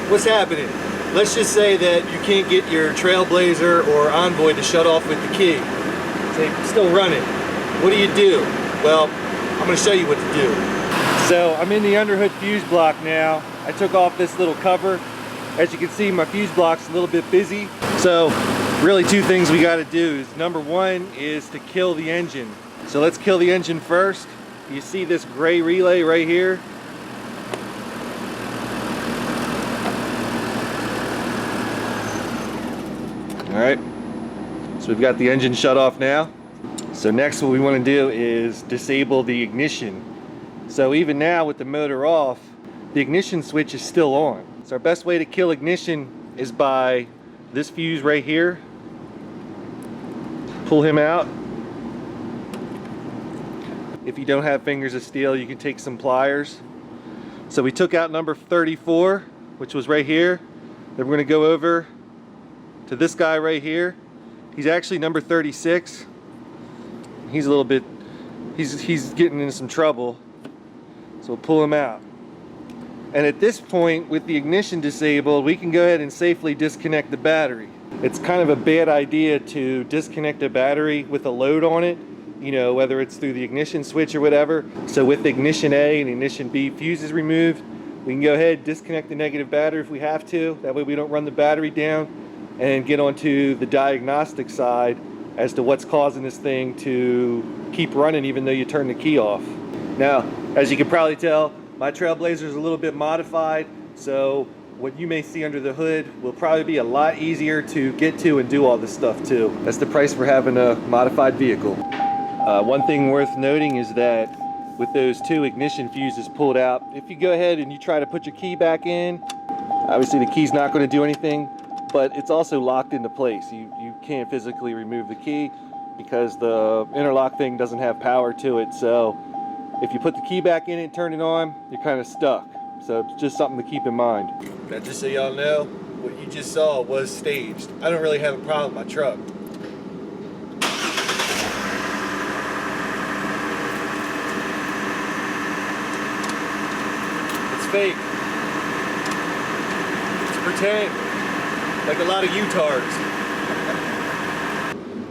what's happening? Let's just say that you can't get your Trailblazer or Envoy to shut off with the key. It's still running. What do? Well, I'm going to show you what to do. So I'm in the underhood fuse block now. I took off this little cover. As you can see, my fuse block's a little bit busy. So really two things we got to do is number one is to kill the engine. So let's kill the engine first. You see this gray relay right here? Alright, so we've got the engine shut off now. So next what we want to do is disable the ignition. So even now with the motor off, the ignition switch is still on. So our best way to kill ignition is by this fuse right here. Pull him out. If you don't have fingers of steel, you can take some pliers. So we took out number 34, which was right here. Then we're going to go over to this guy right here. He's actually number 36. He's a little bit, he's getting into some trouble. So we'll pull him out. And at this point, with the ignition disabled, we can go ahead and safely disconnect the battery. It's kind of a bad idea to disconnect a battery with a load on it, you know, whether it's through the ignition switch or whatever. So with ignition A and ignition B fuses removed, we can go ahead and disconnect the negative battery if we have to. That way we don't run the battery down, and get onto the diagnostic side as to what's causing this thing to keep running even though you turn the key off. Now, as you can probably tell, my Trailblazer is a little bit modified, so what you may see under the hood will probably be a lot easier to get to and do all this stuff too. That's the price for having a modified vehicle. One thing worth noting is that with those two ignition fuses pulled out, if you go ahead and you try to put your key back in, obviously the key's not going to do anything, but it's also locked into place. You can't physically remove the key because the interlock thing doesn't have power to it. So if you put the key back in and turn it on, you're kind of stuck. So it's just something to keep in mind. Now just so y'all know, what you just saw was staged. I don't really have a problem with my truck. It's fake. It's pretend. Like a lot of U-tards.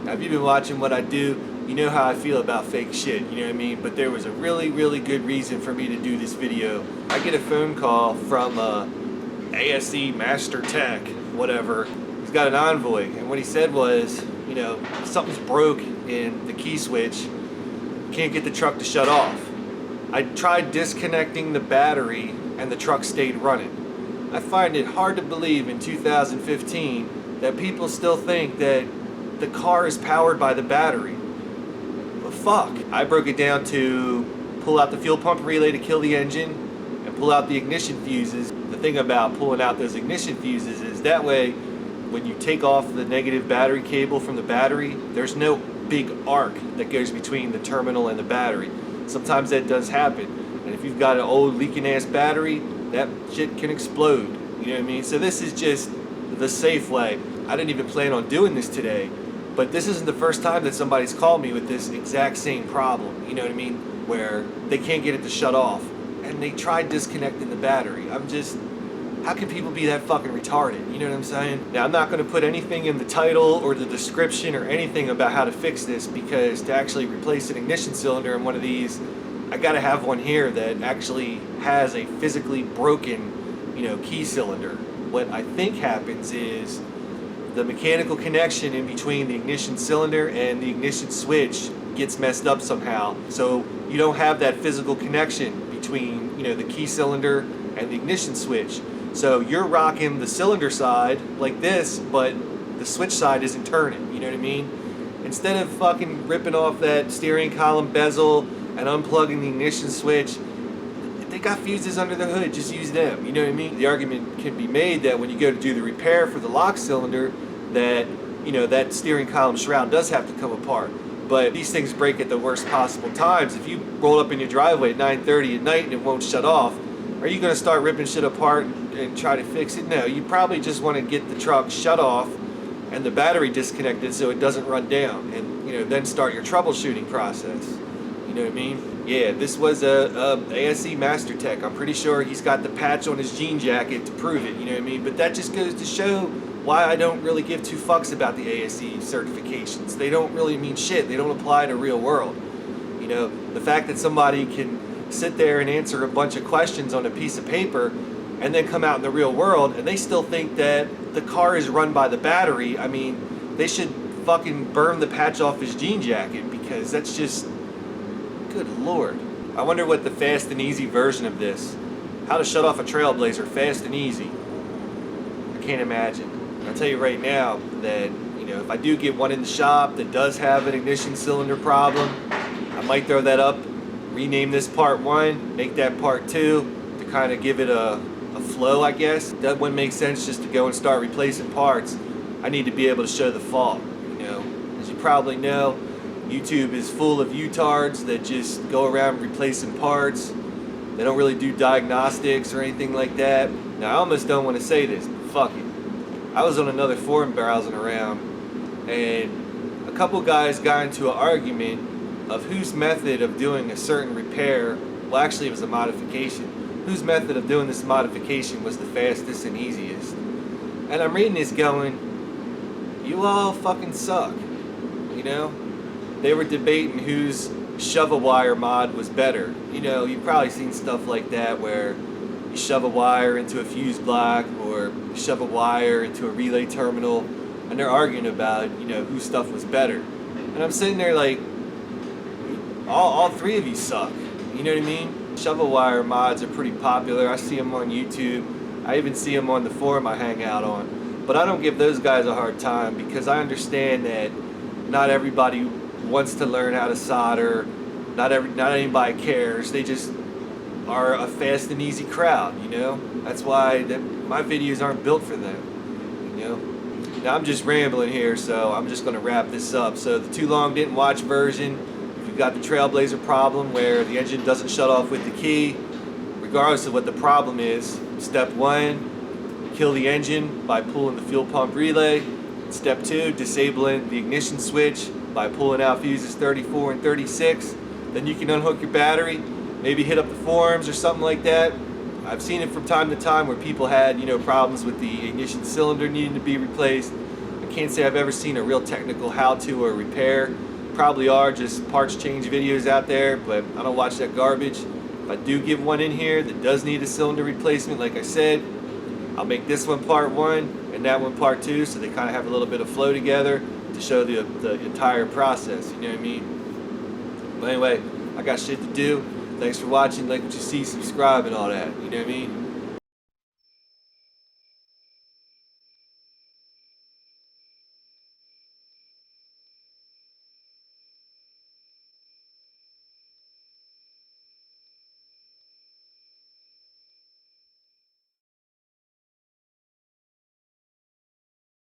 Now, if you've been watching what I do, you know how I feel about fake shit, you know what I mean? But there was a really, really good reason for me to do this video. I get a phone call from ASE Master Tech, whatever. He's got an Envoy, and what he said was, you know, something's broke in the key switch. Can't get the truck to shut off. I tried disconnecting the battery and the truck stayed running. I find it hard to believe in 2015 that people still think that the car is powered by the battery. But fuck. I broke it down to pull out the fuel pump relay to kill the engine and pull out the ignition fuses. The thing about pulling out those ignition fuses is that way when you take off the negative battery cable from the battery, there's no big arc that goes between the terminal and the battery. Sometimes that does happen. And if you've got an old leaking ass battery, that shit can explode, you know what I mean? So this is just the safe way. I didn't even plan on doing this today, but this isn't the first time that somebody's called me with this exact same problem, you know what I mean? Where they can't get it to shut off, and they tried disconnecting the battery. I'm just, how can people be that fucking retarded, you know what I'm saying? Now I'm not gonna put anything in the title or the description or anything about how to fix this, because to actually replace an ignition cylinder in one of these, I gotta have one here that actually has a physically broken, you know, key cylinder. What I think happens is the mechanical connection in between the ignition cylinder and the ignition switch gets messed up somehow. So you don't have that physical connection between, you know, the key cylinder and the ignition switch. So you're rocking the cylinder side like this, but the switch side isn't turning, you know what I mean? Instead of fucking ripping off that steering column bezel and unplugging the ignition switch, they got fuses under the hood, just use them, you know what I mean? The argument can be made that when you go to do the repair for the lock cylinder, that, you know, that steering column shroud does have to come apart. But these things break at the worst possible times. If you roll up in your driveway at 9:30 at night and it won't shut off, are you gonna start ripping shit apart and try to fix it? No, you probably just wanna get the truck shut off and the battery disconnected so it doesn't run down, and, you know, then start your troubleshooting process. You know what I mean? Yeah, this was a ASE Master Tech. I'm pretty sure he's got the patch on his jean jacket to prove it, you know what I mean? But that just goes to show why I don't really give two fucks about the ASE certifications. They don't really mean shit. They don't apply to real world. You know, the fact that somebody can sit there and answer a bunch of questions on a piece of paper and then come out in the real world and they still think that the car is run by the battery, I mean, they should fucking burn the patch off his jean jacket, because that's just, good lord. I wonder what the fast and easy version of this, how to shut off a Trailblazer fast and easy. I can't imagine. I'll tell you right now that, you know, if I do get one in the shop that does have an ignition cylinder problem, I might throw that up, rename this part 1, make that part 2, to kind of give it a flow, I guess. That wouldn't make sense just to go and start replacing parts. I need to be able to show the fault, you know. As you probably know, YouTube is full of utards that just go around replacing parts. They don't really do diagnostics or anything like that. Now, I almost don't want to say this, but fuck it. I was on another forum browsing around, and a couple guys got into an argument of whose method of doing a certain repair, well, actually it was a modification, whose method of doing this modification was the fastest and easiest. And I'm reading this going, you all fucking suck, you know? They were debating whose shovel wire mod was better. You know, you've probably seen stuff like that where you shove a wire into a fuse block or you shove a wire into a relay terminal, and they're arguing about, you know, whose stuff was better. And I'm sitting there like, all three of you suck. You know what I mean? Shovel wire mods are pretty popular. I see them on YouTube. I even see them on the forum I hang out on. But I don't give those guys a hard time, because I understand that not everybody wants to learn how to solder. Not anybody cares. They just are a fast and easy crowd, you know? That's why my videos aren't built for them, you know? Now I'm just rambling here, so I'm just gonna wrap this up. So the too long didn't watch version, if you've got the Trailblazer problem where the engine doesn't shut off with the key, regardless of what the problem is, step 1, kill the engine by pulling the fuel pump relay. Step 2, disabling the ignition switch by pulling out fuses 34 and 36. Then you can unhook your battery, maybe hit up the forums or something like that. I've seen it from time to time where people had, you know, problems with the ignition cylinder needing to be replaced. I can't say I've ever seen a real technical how-to or repair. Probably are just parts change videos out there, but I don't watch that garbage. If I do give one in here that does need a cylinder replacement, like I said, I'll make this one part 1 and that one part 2, so they kind of have a little bit of flow together to show the entire process, you know what I mean? But anyway, I got shit to do. Thanks for watching. Like what you see, subscribe and all that, you know what I mean?